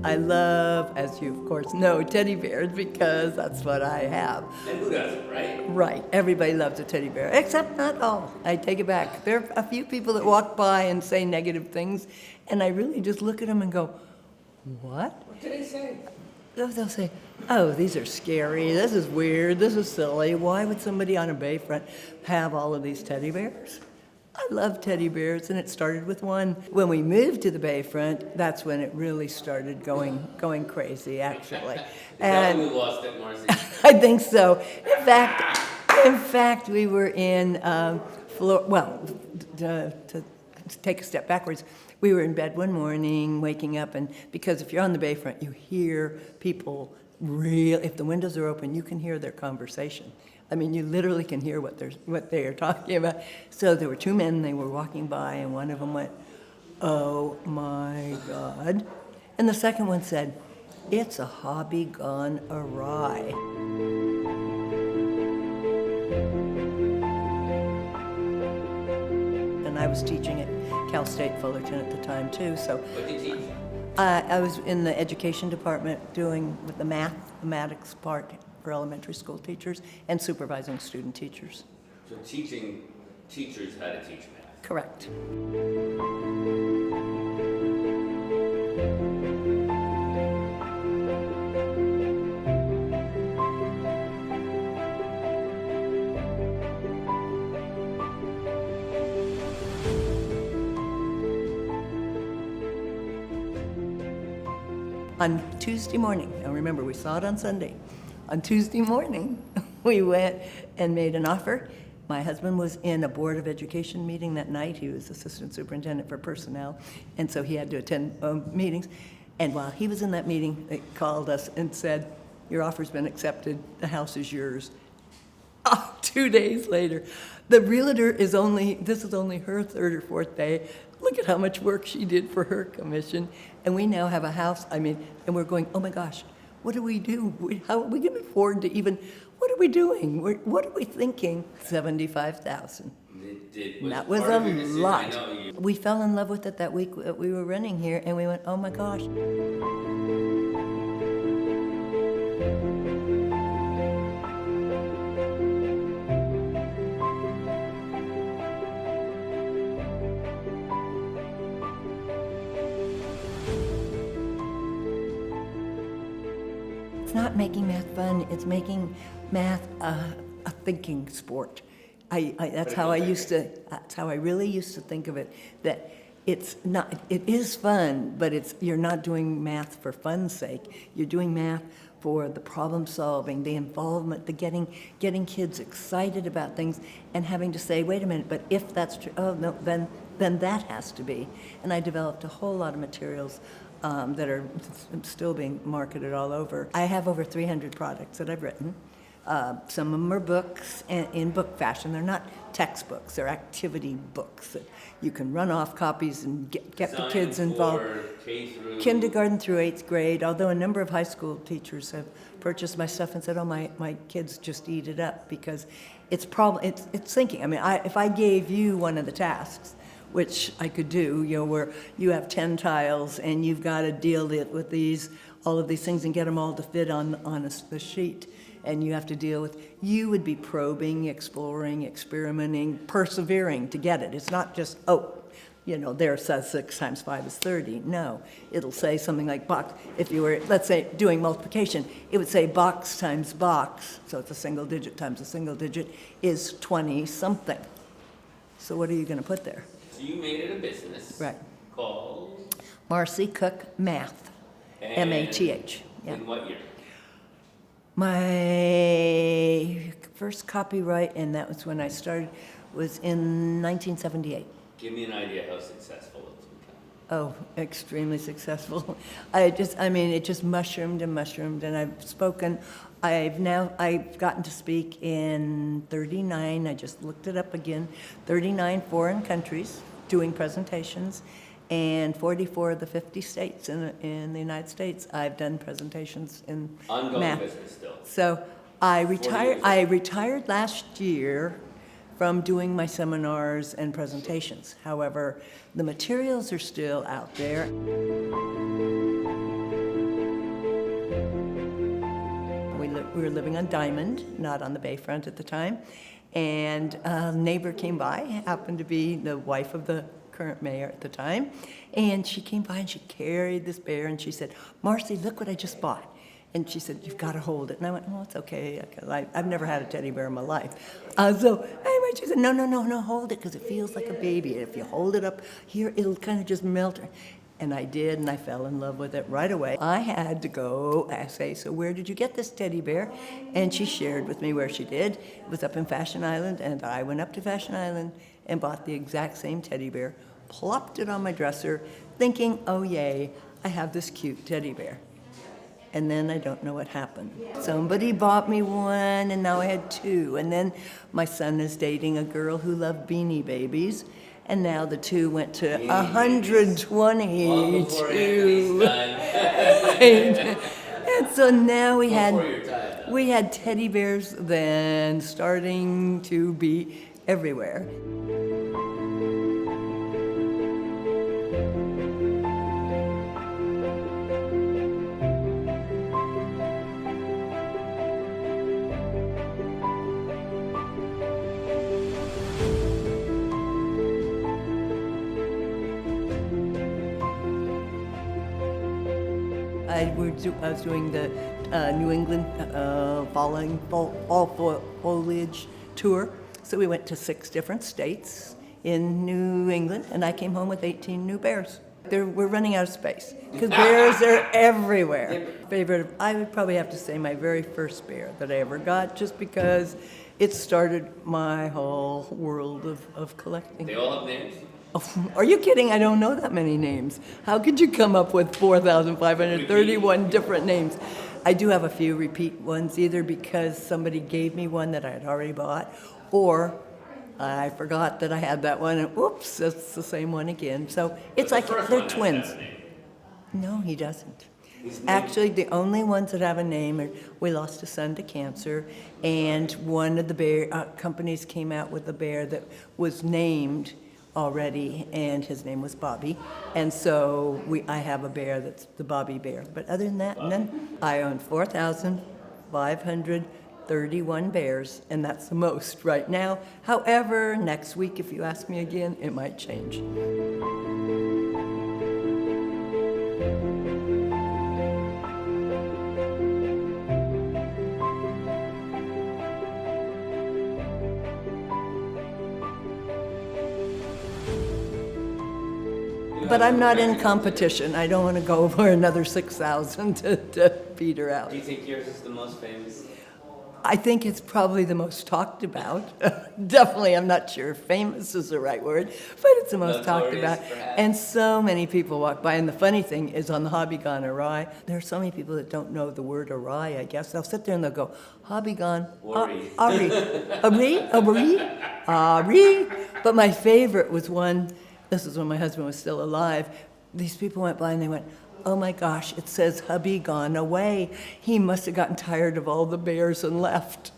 I love, as you of course know, teddy bears because that's what I have. And who doesn't, right? Right, everybody loves a teddy bear, except not all. I take it back. There are a few people that walk by and say negative things, and I really just look at them and go, what? What did they say? They'll say, oh, these are scary, this is weird, this is silly. Why would somebody on a bayfront have all of these teddy bears? I love teddy bears, and it started with one. When we moved to the bayfront, that's when it really started going crazy, actually. Is that when we lost it, Marcy? I think so. In fact, we were in to take a step backwards. We were in bed one morning, waking up, and because if you're on the bayfront, you hear people if the windows are open, you can hear their conversation. I mean, you literally can hear what they are talking about. So there were two men, they were walking by, and one of them went, oh my God. And the second one said, it's a hobby gone awry. And I was teaching at Cal State Fullerton at the time too, so. What did you teach? I was in the education department doing with the mathematics part for elementary school teachers and supervising student teachers. So teaching teachers how to teach math. Correct. On Tuesday morning, now remember, we saw it on Sunday. On Tuesday morning, we went and made an offer. My husband was in a Board of Education meeting that night. He was assistant superintendent for personnel, and so he had to attend meetings. And while he was in that meeting, they called us and said, your offer's been accepted, the house is yours. Oh, 2 days later, the realtor this is only her third or fourth day. Look at how much work she did for her commission. And we now have a house, and we're going, oh my gosh, what do we do? How are we going to afford to even, what are we doing? What are we thinking? $75,000. That was a lot. We fell in love with it that week that we were renting here, and we went, oh my gosh. It's not making math fun, it's making math a thinking sport. That's how I really used to think of it, that it is fun, but you're not doing math for fun's sake. You're doing math for the problem solving, the involvement, the getting kids excited about things and having to say, wait a minute, but if that's true, oh no, then that has to be. And I developed a whole lot of materials that are still being marketed all over. I have over 300 products that I've written. Some of them are books in book fashion. They're not textbooks, they're activity books that you can run off copies and get the kids involved. Kindergarten through 8th grade, although a number of high school teachers have purchased my stuff and said, oh, my kids just eat it up because it's thinking. I mean, if I gave you one of the tasks, which I could do, where you have 10 tiles and you've got to deal with all of these things and get them all to fit on the sheet, and you have to deal with, you would be probing, exploring, experimenting, persevering to get it. It's not just, there it says 6 times 5 is 30. No, it'll say something like box. If you were, let's say, doing multiplication, it would say box times box, so it's a single digit times a single digit, is 20-something. So what are you going to put there? So you made it a business. Right. Called? Marcy Cook Math. M-A-T-H. Yeah. In what year? My first copyright, and that was when I started, was in 1978. Give me an idea how successful it's become. Oh, extremely successful. It just mushroomed and mushroomed, and I've gotten to speak in 39, I just looked it up again, 39 foreign countries doing presentations, and 44 of the 50 states in the United States, I've done presentations in Ongoing math. business still. So I retired last year from doing my seminars and presentations. However, the materials are still out there. We were living on Diamond, not on the bayfront at the time, and a neighbor came by, happened to be the wife of the current mayor at the time, and she came by and she carried this bear and she said, "Marcy, look what I just bought." And she said, "You've got to hold it." And I went, "Oh, it's okay. I've never had a teddy bear in my life." So anyway, she said, No, hold it because it feels like a baby. If you hold it up here, it'll kind of just melt." And I did, and I fell in love with it right away. I had to go say, "So where did you get this teddy bear?" And she shared with me where she did. It was up in Fashion Island, and I went up to Fashion Island and bought the exact same teddy bear, plopped it on my dresser, thinking, "Oh, yay, I have this cute teddy bear." And then I don't know what happened. Somebody bought me one, and now I had two. And then my son is dating a girl who loved Beanie Babies, and now the two went to 122. And so now we had teddy bears then starting to be everywhere. I was doing the New England fall foliage tour. So we went to 6 different states in New England, and I came home with 18 new bears. We're running out of space because bears are everywhere. Favorite, I would probably have to say my very first bear that I ever got, just because it started my whole world of collecting. They all have names? Oh, are you kidding? I don't know that many names. How could you come up with 4,531 different names? I do have a few repeat ones, either because somebody gave me one that I had already bought, or I forgot that I had that one, and oops, it's the same one again. So it's like they're twins. No, he doesn't. Actually, the only ones that have a name are, we lost a son to cancer, and one of the bear companies came out with a bear that was named already, and his name was Bobby. And so I have a bear that's the Bobby bear. But other than that, none. I own 4,531 bears, and that's the most right now. However, next week, if you ask me again, it might change. But I'm not in competition. I don't want to go over another 6,000 to beat her out. Do you think yours is the most famous? I think it's probably the most talked about. Definitely, I'm not sure if famous is the right word, but it's the most talked about. Perhaps. And so many people walk by. And the funny thing is, on the hobby Gone Awry, there are so many people that don't know the word awry, I guess. They'll sit there and they'll go, hobby gone, Awry. Awry. But my favorite was one, this is when my husband was still alive. These people went by and they went, "Oh my gosh, it says hubby gone away. He must have gotten tired of all the bears and left."